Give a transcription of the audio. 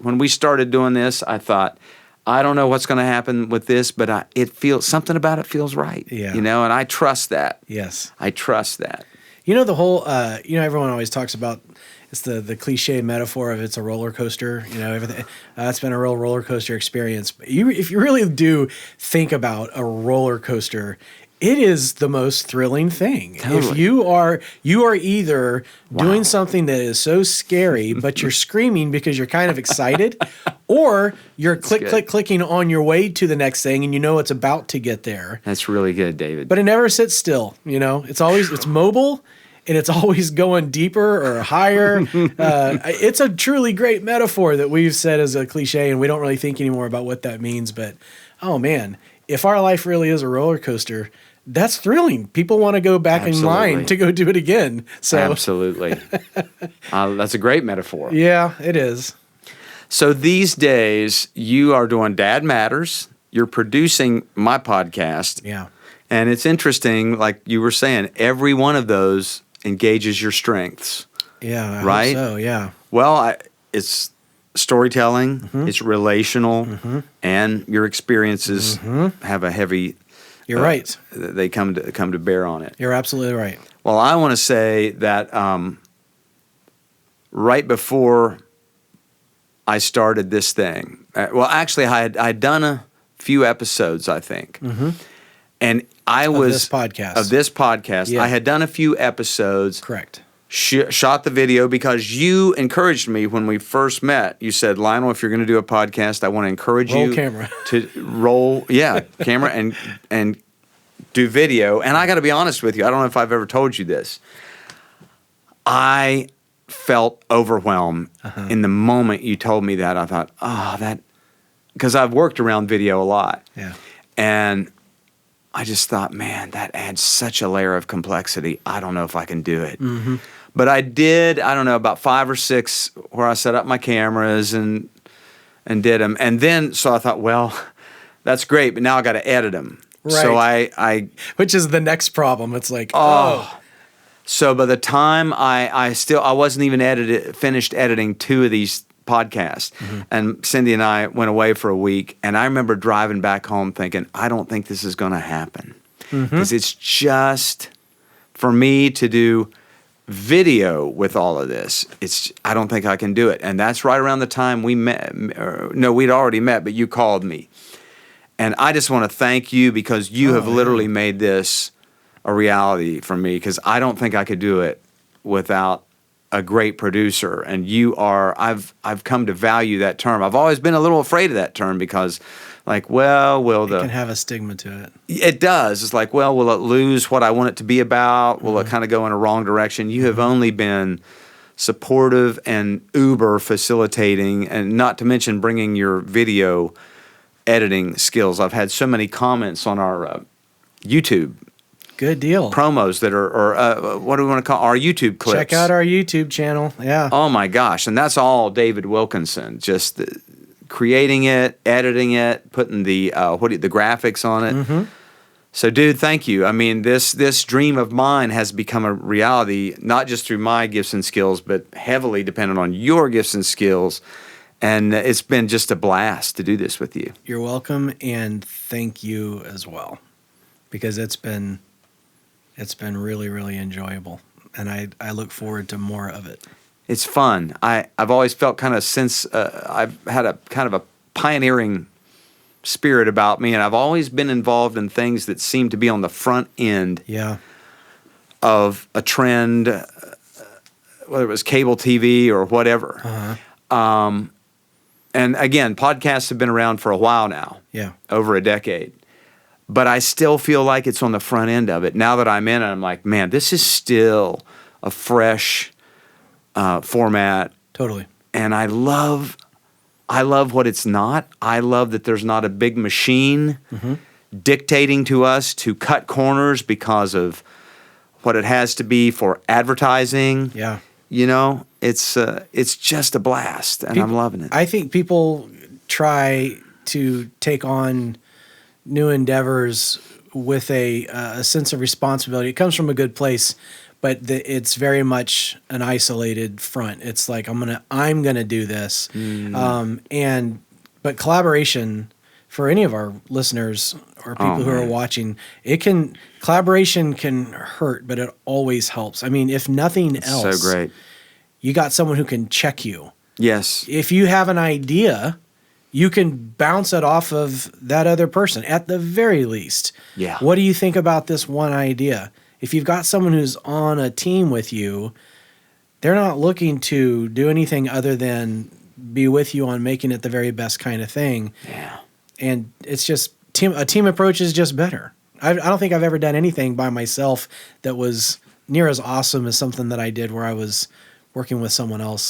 When we started doing this, I thought, I don't know what's going to happen with this, but it feels something about it feels right. Yeah. And I trust that. Yes. I trust that. The whole, everyone always talks about it's the cliche metaphor of it's a roller coaster. Everything. It's been a real roller coaster experience. But if you really do think about a roller coaster, it is the most thrilling thing. Totally. If you are either doing something that is so scary, but you're screaming because you're kind of excited, or you're clicking on your way to the next thing and it's about to get there. That's really good, David. But it never sits still. It's mobile. And it's always going deeper or higher. It's a truly great metaphor that we've said as a cliche, and we don't really think anymore about what that means. But, oh man, if our life really is a roller coaster, that's thrilling. People want to go back in line to go do it again. So Absolutely. That's a great metaphor. Yeah, it is. So these days, you are doing Dad Matters. You're producing my podcast. Yeah. And it's interesting, like you were saying, every one of those engages your strengths. Yeah, right? Hope so, yeah. Well, it's storytelling, it's relational, and your experiences have a heavy. You're right. They come to bear on it. You're absolutely right. Well, I want to say that right before I started this thing, actually, I'd done a few episodes, I think, and of this podcast. Yeah. I had done a few episodes. Correct. Shot the video because you encouraged me when we first met. You said, Lionel, if you're going to do a podcast, I want to encourage you camera. to roll camera and do video. And I got to be honest with you. I don't know if I've ever told you this. I felt overwhelmed in the moment you told me that. I thought, because I've worked around video a lot. Yeah. And I just thought, man, that adds such a layer of complexity. I don't know if I can do it. But I did, I don't know, about 5 or 6 where I set up my cameras and did them. And then, so I thought, well, that's great, but now I got to edit them. Right. So I which is the next problem. It's like, So by the time I wasn't even finished editing 2 of these podcasts. And Cindy and I went away for a week, and I remember driving back home thinking, I don't think this is going to happen. Because it's just, for me to do video with all of this, I don't think I can do it. And that's right around the time we met. No, we'd already met, but you called me. And I just want to thank you because you have literally made this a reality for me, because I don't think I could do it without a great producer. And you are, I've come to value that term. I've always been a little afraid of that term because, like, it can have a stigma to it. It does. It's like, well, will it lose what I want it to be about? Will it kind of go in a wrong direction? You have only been supportive and uber facilitating, and not to mention bringing your video editing skills. I've had so many comments on our YouTube Good deal. promos that are what do we want to call our YouTube clips. Check out our YouTube channel. Yeah. Oh my gosh. And that's all David Wilkinson, just creating it, editing it, putting the graphics on it. So dude, thank you. I mean, this dream of mine has become a reality, not just through my gifts and skills, but heavily dependent on your gifts and skills. And it's been just a blast to do this with you. You're welcome, and thank you as well, because it's been really, really enjoyable, and I look forward to more of it. It's fun. I've always felt kind of I've had a kind of a pioneering spirit about me, and I've always been involved in things that seem to be on the front end of a trend, whether it was cable TV or whatever. And again, podcasts have been around for a while now, over a decade. But I still feel like it's on the front end of it. Now that I'm in it, I'm like, man, this is still a fresh format. Totally. And I love what it's not. I love that there's not a big machine dictating to us to cut corners because of what it has to be for advertising. Yeah. You know, it's just a blast, and I'm loving it. I think people try to take on new endeavors with a sense of responsibility. It comes from a good place, but it's very much an isolated front. It's like I'm gonna do this, but collaboration for any of our listeners or people who are watching, collaboration can hurt, but it always helps. I mean, if nothing else, so great. You got someone who can check you. Yes. If you have an idea, you can bounce it off of that other person at the very least. Yeah. What do you think about this one idea? If you've got someone who's on a team with you, they're not looking to do anything other than be with you on making it the very best kind of thing. Yeah. And it's just a team approach is just better. I don't think I've ever done anything by myself that was near as awesome as something that I did where I was working with someone else